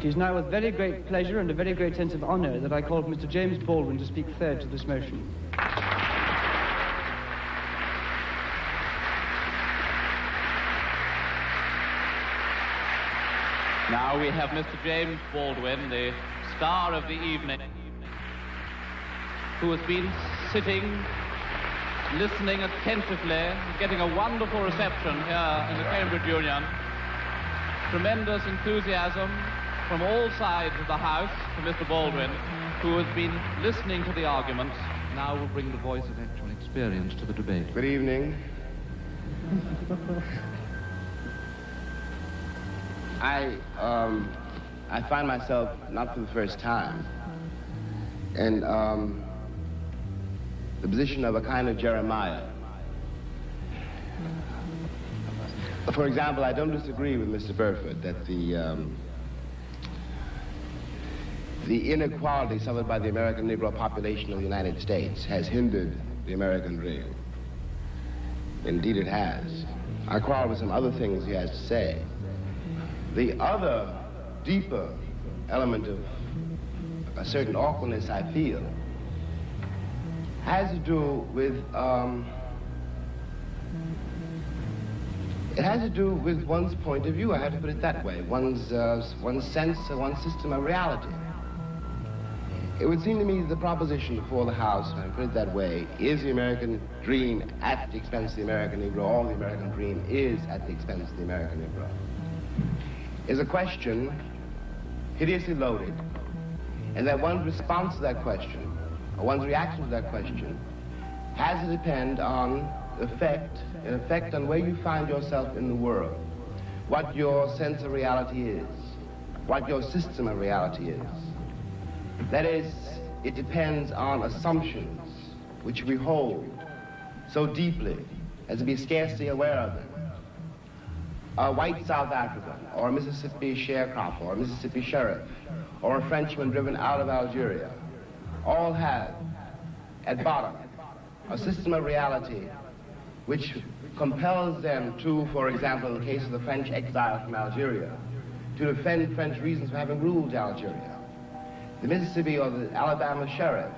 It is now with very great pleasure and a very great sense of honour that I call Mr. James Baldwin to speak third to this motion. Now we have Mr. James Baldwin, the star of the evening, who has been sitting, listening attentively, getting a wonderful reception here in the Cambridge Union. Tremendous enthusiasm from all sides of the House for Mr. Baldwin, who has been listening to the arguments. Now will bring the voice of actual experience to the debate. Good evening. I find myself, not for the first time, in the position of a kind of Jeremiah. For example, I don't disagree with Mr. Burford that the inequality suffered by the American Negro population of the United States has hindered the American dream. Indeed it has. I quarrel with some other things he has to say. The other, deeper element of a certain awkwardness I feel has to do with one's point of view. I have to put it that way. One's sense or one's system of reality. It would seem to me that the proposition before the House, when I put it that way, is the American dream at the expense of the American Negro, or the American dream is at the expense of the American Negro, is a question hideously loaded, and that one's response to that question, or one's reaction to that question, has to depend on an effect on where you find yourself in the world, what your sense of reality is, what your system of reality is. That is, it depends on assumptions which we hold so deeply as to be scarcely aware of them. A white South African, or a Mississippi sharecropper, or a Mississippi sheriff, or a Frenchman driven out of Algeria, all have, at bottom, a system of reality which compels them to, for example, in the case of the French exile from Algeria, to defend French reasons for having ruled Algeria. The Mississippi or the Alabama sheriff,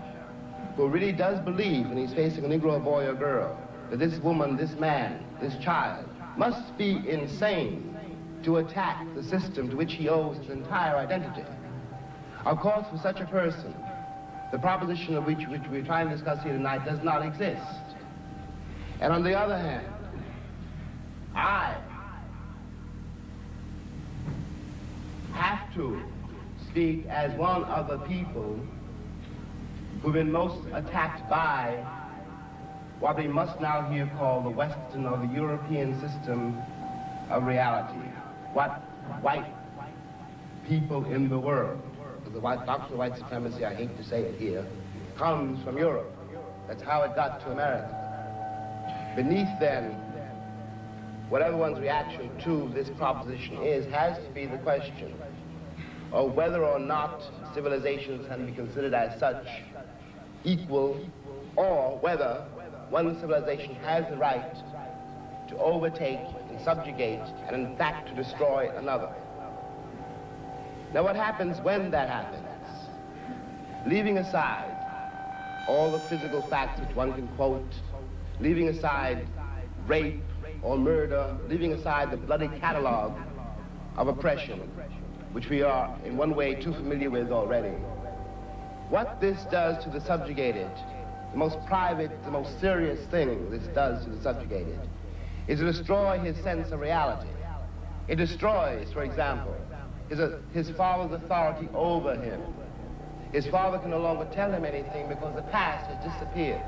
who really does believe when he's facing a Negro boy or girl, that this woman, this man, this child, must be insane to attack the system to which he owes his entire identity. Of course, for such a person, the proposition of which we're trying to discuss here tonight does not exist. And on the other hand, I have to speak as one of the people who've been most attacked by what we must now here call the Western or the European system of reality. What white people in the world, the doctrine of white supremacy, I hate to say it here, comes from Europe. That's how it got to America. Beneath then, whatever one's reaction to this proposition is, has to be the question of whether or not civilizations can be considered as such equal, or whether one civilization has the right to overtake and subjugate and in fact to destroy another. Now what happens when that happens? Leaving aside all the physical facts which one can quote, leaving aside rape or murder, leaving aside the bloody catalog of oppression, which we are in one way too familiar with already. What this does to the subjugated, the most private, the most serious thing this does to the subjugated, is to destroy his sense of reality. It destroys, for example, his father's authority over him. His father can no longer tell him anything because the past has disappeared,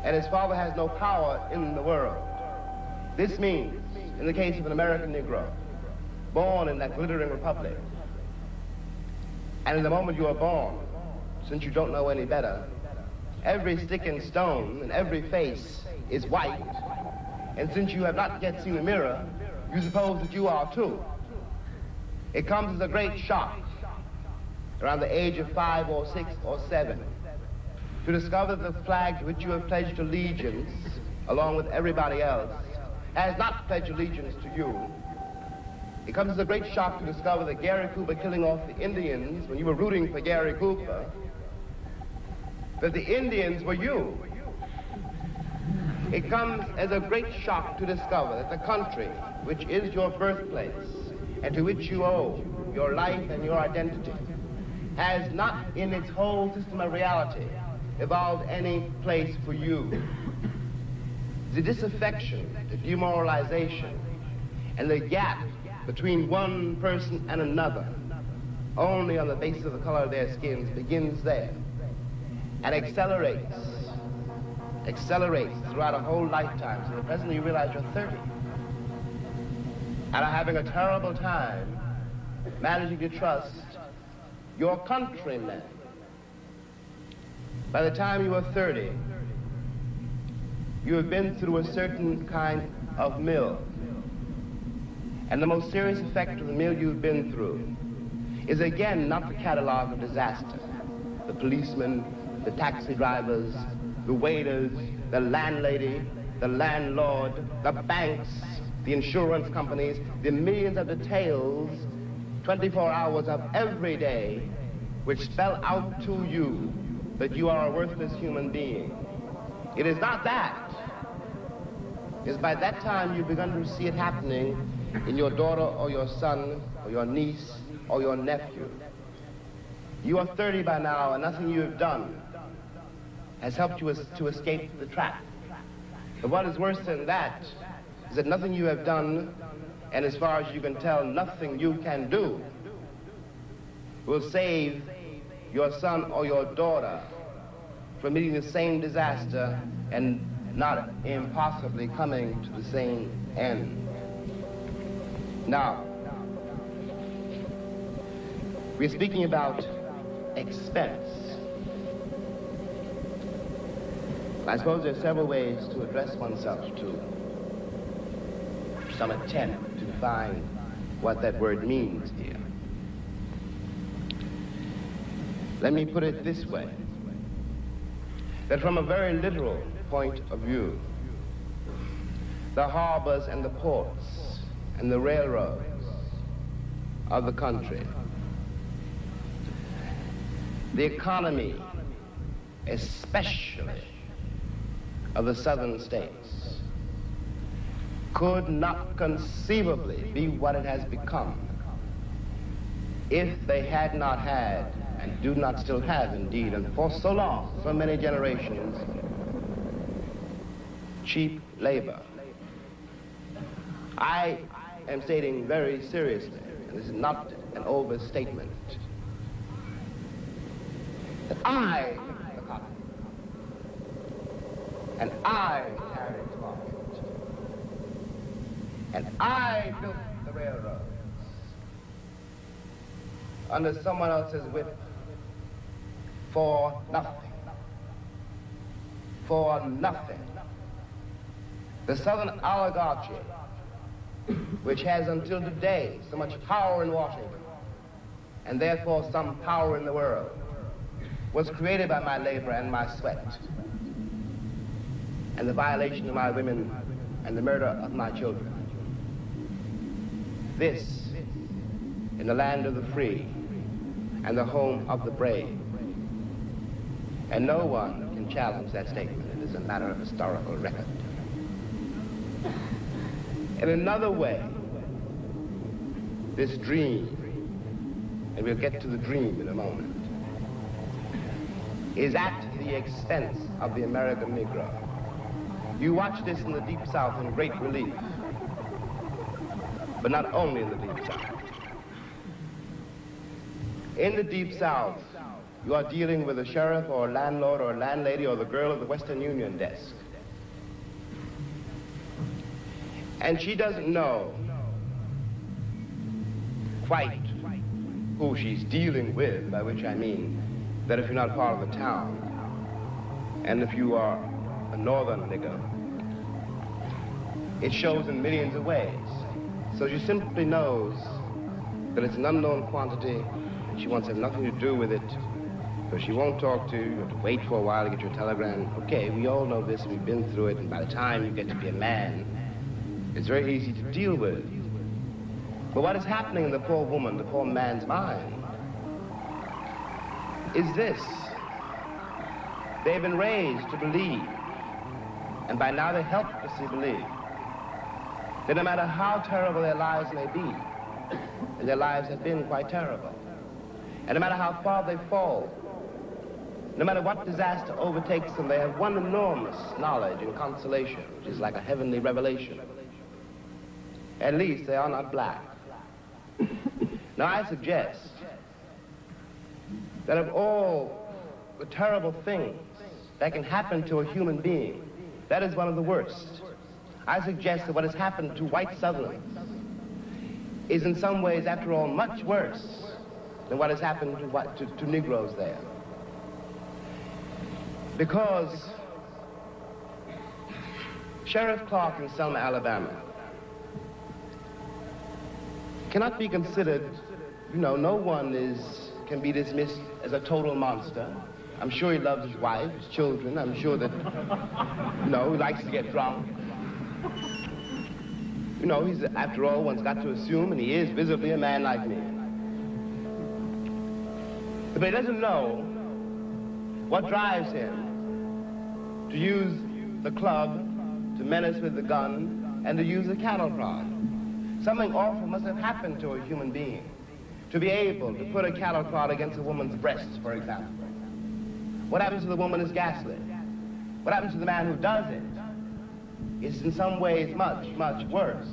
and his father has no power in the world. This means, in the case of an American Negro, born in that glittering republic, and in the moment you are born, since you don't know any better, every stick and stone and every face is white, and since you have not yet seen a mirror, you suppose that you are too. It comes as a great shock around the age of 5 or 6 or 7 to discover that the flag to which you have pledged allegiance, along with everybody else, has not pledged allegiance to you, It comes as a great shock to discover that Gary Cooper killing off the Indians, when you were rooting for Gary Cooper, that the Indians were you. It comes as a great shock to discover that the country, which is your birthplace, and to which you owe your life and your identity, has not in its whole system of reality evolved any place for you. The disaffection, the demoralization, and the gap between one person and another, only on the basis of the color of their skins, begins there and accelerates throughout a whole lifetime. So presently you realize you're 30 and are having a terrible time managing to trust your countrymen. By the time you are 30, you have been through a certain kind of mill. And the most serious effect of the mill you've been through is again not the catalog of disaster. The policemen, the taxi drivers, the waiters, the landlady, the landlord, the banks, the insurance companies, the millions of details, 24 hours of every day, which spell out to you that you are a worthless human being. It is not that. It's by that time you've begun to see it happening in your daughter or your son or your niece or your nephew. You are 30 by now, and nothing you have done has helped you to escape the trap. But what is worse than that is that nothing you have done, and as far as you can tell, nothing you can do, will save your son or your daughter from meeting the same disaster and not impossibly coming to the same end. Now, we're speaking about expense. I suppose there are several ways to address oneself to some attempt to define what that word means here. Let me put it this way, that from a very literal point of view, the harbors and the ports and the railroads of the country, the economy, especially of the southern states, could not conceivably be what it has become if they had not had, and do not still have indeed, and for so long, so many generations, cheap labor. I am stating very seriously, and this is not an overstatement, that I picked the cotton, and I carried its market, and I built the railroads under someone else's whip for nothing. For nothing. The Southern oligarchy, which has until today so much power in Washington, and therefore some power in the world, was created by my labor and my sweat, and the violation of my women and the murder of my children. This, in the land of the free and the home of the brave. And no one can challenge that statement. It is a matter of historical record. In another way, this dream, and we'll get to the dream in a moment, is at the expense of the American Negro. You watch this in the Deep South in great relief, but not only in the Deep South. In the Deep South, you are dealing with a sheriff or a landlord or a landlady or the girl at the Western Union desk. And she doesn't know quite who she's dealing with, by which I mean that if you're not part of the town, and if you are a northern nigger, it shows in millions of ways. So she simply knows that it's an unknown quantity, and she wants to have nothing to do with it, so she won't talk to you. You have to wait for a while to get your telegram. Okay, we all know this, we've been through it, and by the time you get to be a man, it's very easy to deal with. But what is happening in the poor woman, the poor man's mind, is this. They've been raised to believe, and by now they helplessly believe, that no matter how terrible their lives may be, and their lives have been quite terrible, and no matter how far they fall, no matter what disaster overtakes them, they have one enormous knowledge and consolation, which is like a heavenly revelation. At least they are not black. Now I suggest that of all the terrible things that can happen to a human being, that is one of the worst. I suggest that what has happened to white Southerners is in some ways, after all, much worse than what has happened to Negroes there. Because Sheriff Clark in Selma, Alabama, cannot be considered, no one can be dismissed as a total monster. I'm sure he loves his wife, his children. I'm sure that, he likes to get drunk. He's, after all, one's got to assume, and he is visibly a man like me. But he doesn't know what drives him to use the club, to menace with the gun, and to use the cattle prod. Something awful must have happened to a human being to be able to put a cattle prod against a woman's breasts, for example. What happens to the woman is ghastly. What happens to the man who does it is in some ways much, much worse.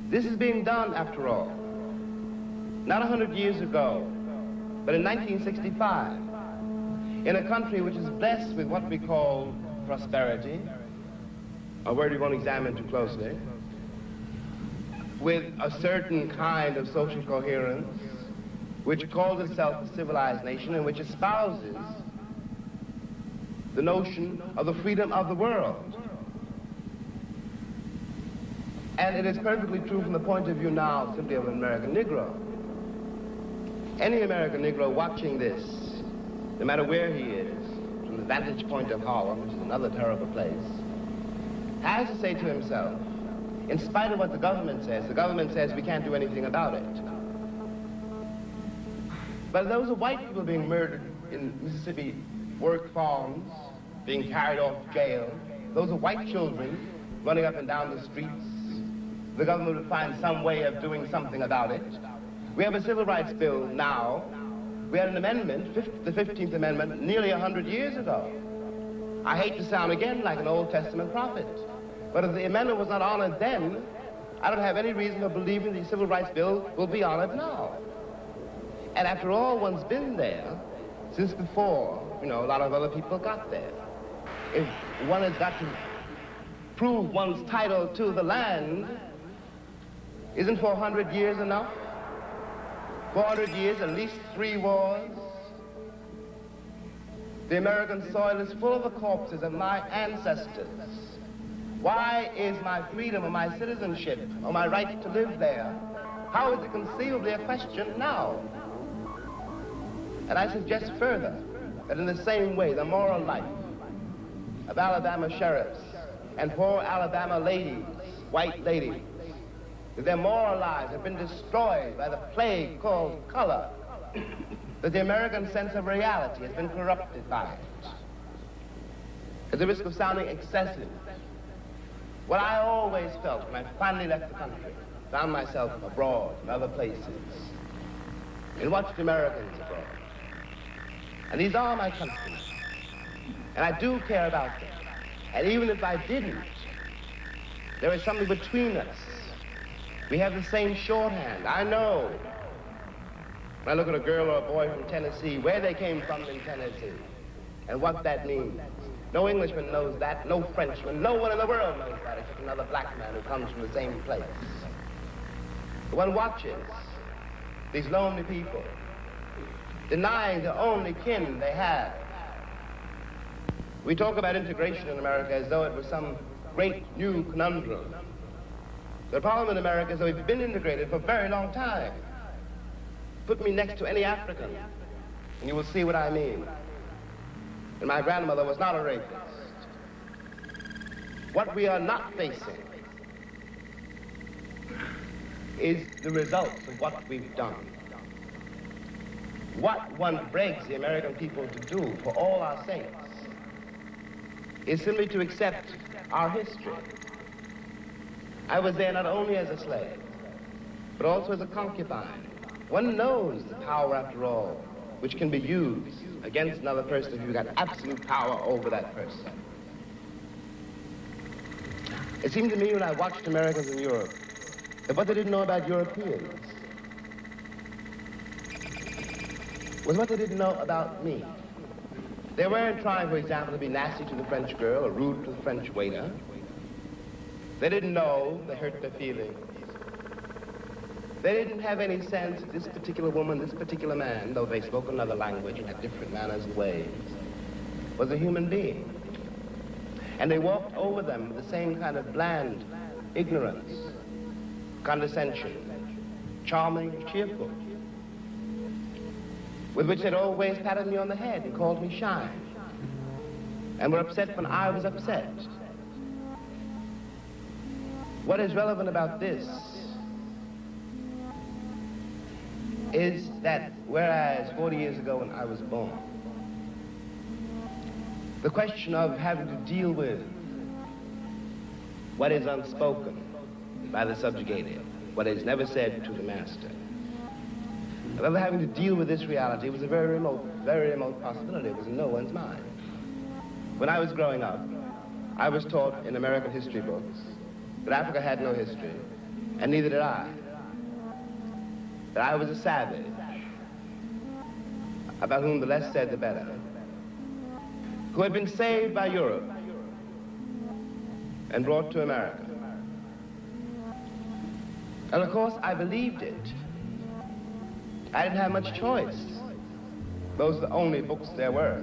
This is being done, after all, not 100 years ago, but in 1965, in a country which is blessed with what we call prosperity, a word we won't examine too closely, with a certain kind of social coherence, which calls itself a civilized nation and which espouses the notion of the freedom of the world. And it is perfectly true from the point of view now simply of an American Negro. Any American Negro watching this, no matter where he is, from the vantage point of Harlem, which is another terrible place, has to say to himself, in spite of what the government says we can't do anything about it. But those are white people being murdered in Mississippi work farms, being carried off to jail. Those are white children running up and down the streets. The government would find some way of doing something about it. We have a civil rights bill now. We had an amendment, the 15th Amendment, nearly 100 years ago. I hate to sound again like an Old Testament prophet, but if the amendment was not honored then, I don't have any reason for believing the civil rights bill will be honored now. And after all, one's been there since before, a lot of other people got there. If one has got to prove one's title to the land, isn't 400 years enough? 400 years, at least 3 wars. The American soil is full of the corpses of my ancestors. Why is my freedom or my citizenship or my right to live there, how is it conceivably a question now? And I suggest further that in the same way, the moral life of Alabama sheriffs and poor Alabama ladies, white ladies, that their moral lives have been destroyed by the plague called color, that the American sense of reality has been corrupted by it. At the risk of sounding excessive, what I always felt when I finally left the country, found myself abroad in other places, and watched Americans abroad. And these are my countrymen, and I do care about them. And even if I didn't, there is something between us. We have the same shorthand. I know, when I look at a girl or a boy from Tennessee, where they came from in Tennessee, and what that means. No Englishman knows that, no Frenchman, no one in the world knows that except another black man who comes from the same place. But one watches these lonely people denying the only kin they have. We talk about integration in America as though it was some great new conundrum. The problem in America is that we've been integrated for a very long time. Put me next to any African, and you will see what I mean. And my grandmother was not a rapist. What we are not facing is the results of what we've done. What one begs the American people to do for all our sakes is simply to accept our history. I was there not only as a slave, but also as a concubine. One knows the power, after all, which can be used against another person if you've got absolute power over that person. It seemed to me when I watched Americans in Europe that what they didn't know about Europeans was what they didn't know about me. They weren't trying, for example, to be nasty to the French girl or rude to the French waiter. They didn't know they hurt their feelings. They didn't have any sense that this particular woman, this particular man, though they spoke another language and had different manners and ways, was a human being. And they walked over them with the same kind of bland ignorance, condescension, charming, cheerful, with which they'd always patted me on the head and called me shy, and were upset when I was upset. What is relevant about this is that whereas 40 years ago when I was born, the question of having to deal with what is unspoken by the subjugated, what is never said to the master, of ever having to deal with this reality was a very remote possibility. It was in no one's mind. When I was growing up, I was taught in American history books that Africa had no history, and neither did I. That I was a savage, about whom the less said the better, who had been saved by Europe and brought to America. And of course, I believed it. I didn't have much choice. Those were the only books there were.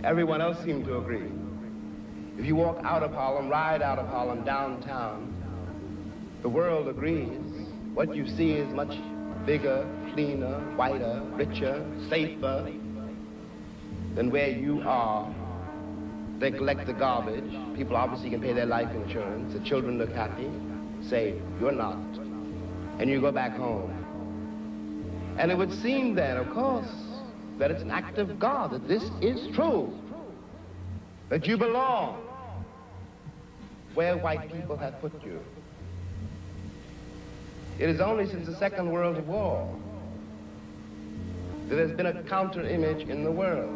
Everyone else seemed to agree. If you walk out of Harlem, ride out of Harlem, downtown, the world agrees. What you see is much bigger, cleaner, whiter, richer, safer than where you are. They collect the garbage. People obviously can pay their life insurance. The children look happy, safe. You're not. And you go back home. And it would seem then, of course, that it's an act of God, that this is true, that you belong where white people have put you. It is only since the Second World War that there's been a counter-image in the world.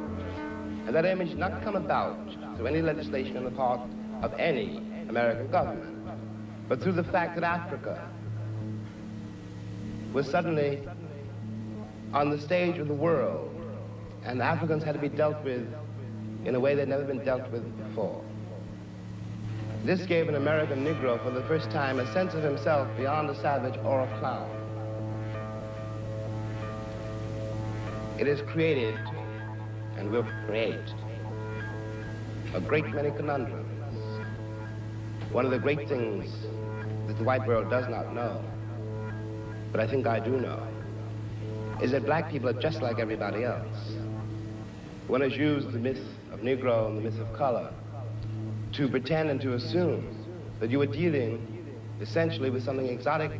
And that image not come about through any legislation on the part of any American government, but through the fact that Africa was suddenly on the stage of the world, and Africans had to be dealt with in a way they'd never been dealt with before. This gave an American Negro for the first time a sense of himself beyond a savage or a clown. It has created, and will create, a great many conundrums. One of the great things that the white world does not know, but I think I do know, is that black people are just like everybody else. One has used the myth of Negro and the myth of color to pretend and to assume that you are dealing essentially with something exotic,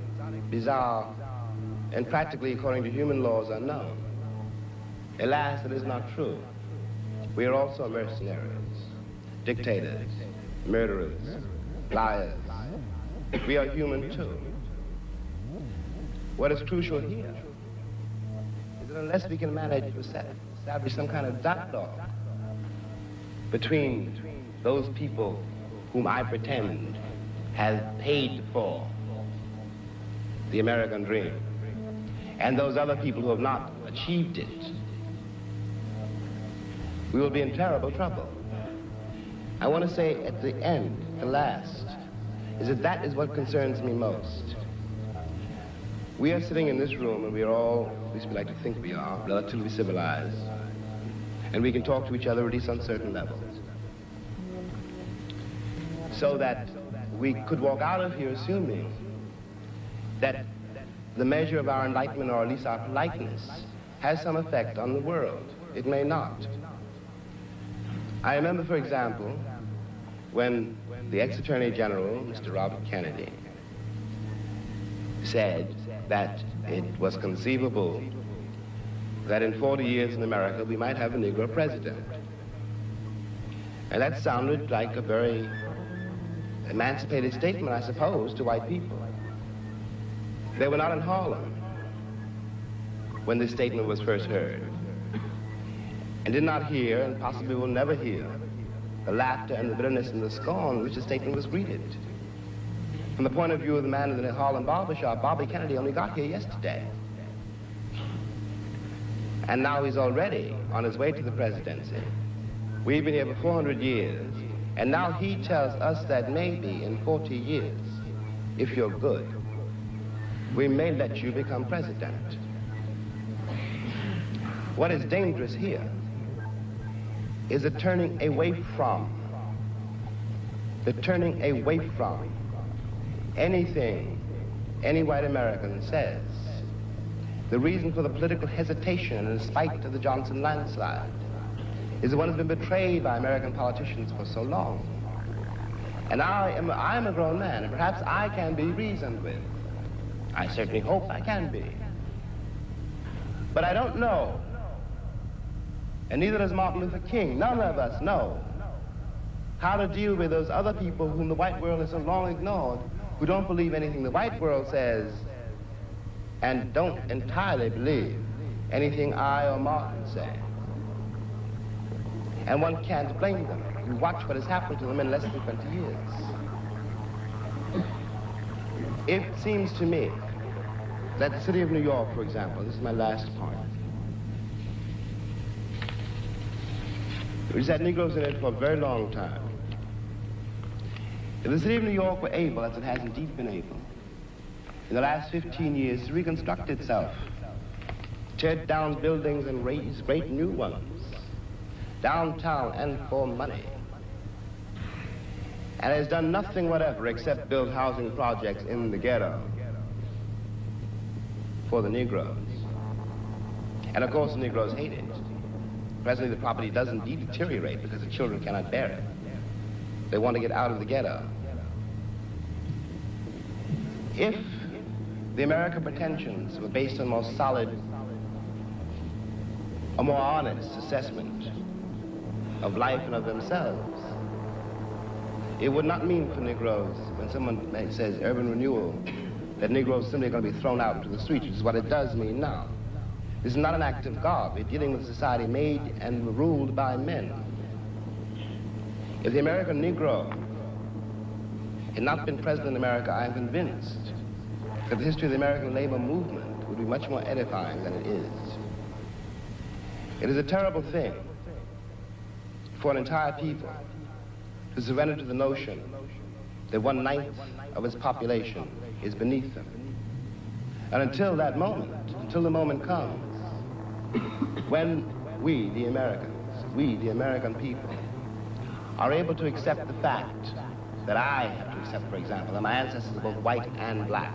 bizarre, and practically, according to human laws, unknown. Alas, it is not true. We are also mercenaries, dictators, murderers, liars. We are human too. What is crucial here is that unless we can manage to establish some kind of dialogue between those people whom I pretend have paid for the American dream and those other people who have not achieved it, we will be in terrible trouble. I want to say at the end, the last, is that is what concerns me most. We are sitting in this room and we are all, at least we like to think we are, relatively civilized. And we can talk to each other at least on certain levels. So that we could walk out of here assuming that the measure of our enlightenment, or at least our politeness, has some effect on the world. It may not. I remember, for example, when the ex-Attorney General, Mr. Robert Kennedy, said that it was conceivable that in 40 years in America we might have a Negro president. And that sounded like a very emancipated statement, I suppose, to white people. They were not in Harlem when this statement was first heard, and did not hear, and possibly will never hear, the laughter and the bitterness and the scorn with which the statement was greeted. From the point of view of the man in the Harlem barbershop, Bobby Kennedy only got here yesterday. And now he's already on his way to the presidency. We've been here for 400 years, and now he tells us that maybe in 40 years, if you're good, we may let you become president. What is dangerous here is the turning away from anything any white American says. The reason for the political hesitation in spite of the Johnson landslide is the one that's been betrayed by American politicians for so long. And I'm a grown man, and perhaps I can be reasoned with. I certainly hope I can be. But I don't know, and neither does Martin Luther King. None of us know how to deal with those other people whom the white world has so long ignored, who don't believe anything the white world says and don't entirely believe anything I or Martin say. And one can't blame them. You watch what has happened to them in less than 20 years. It seems to me that the city of New York, for example, this is my last point, which has had Negroes in it for a very long time. If the city of New York were able, as it has indeed been able, in the last 15 years to reconstruct itself, tear down buildings and raise great new ones, downtown and for money, and has done nothing whatever except build housing projects in the ghetto for the Negroes. And of course the Negroes hate it. Presently the property does indeed deteriorate because the children cannot bear it. They want to get out of the ghetto. If the American pretensions were based on more solid, a more honest assessment of life and of themselves, it would not mean for Negroes, when someone says urban renewal, that Negroes simply going to be thrown out to the streets, which is what it does mean now. This is not an act of God. We're dealing with a society made and ruled by men. If the American Negro had not been present in America, I am convinced that the history of the American labor movement would be much more edifying than it is. It is a terrible thing for an entire people to surrender to the notion that 1/9 of its population is beneath them. And until that moment, until the moment comes when we, the American people, are able to accept the fact that I have to accept, for example, that my ancestors are both white and black,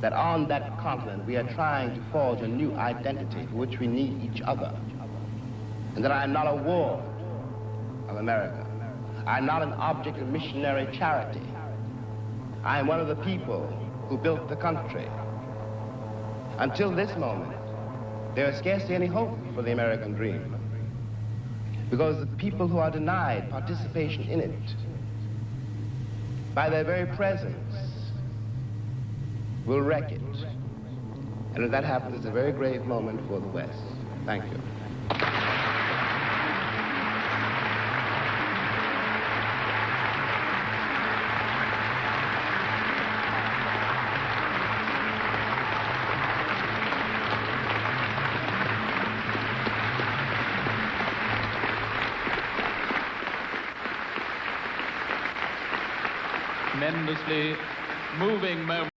that on that continent we are trying to forge a new identity for which we need each other, and that I am not a ward of America. I am not an object of missionary charity. I am one of the people who built the country. Until this moment, there is scarcely any hope for the American dream, because the people who are denied participation in it, by their very presence, will wreck it. And if that happens, it's a very grave moment for the West. Thank you. Tremendously moving moment.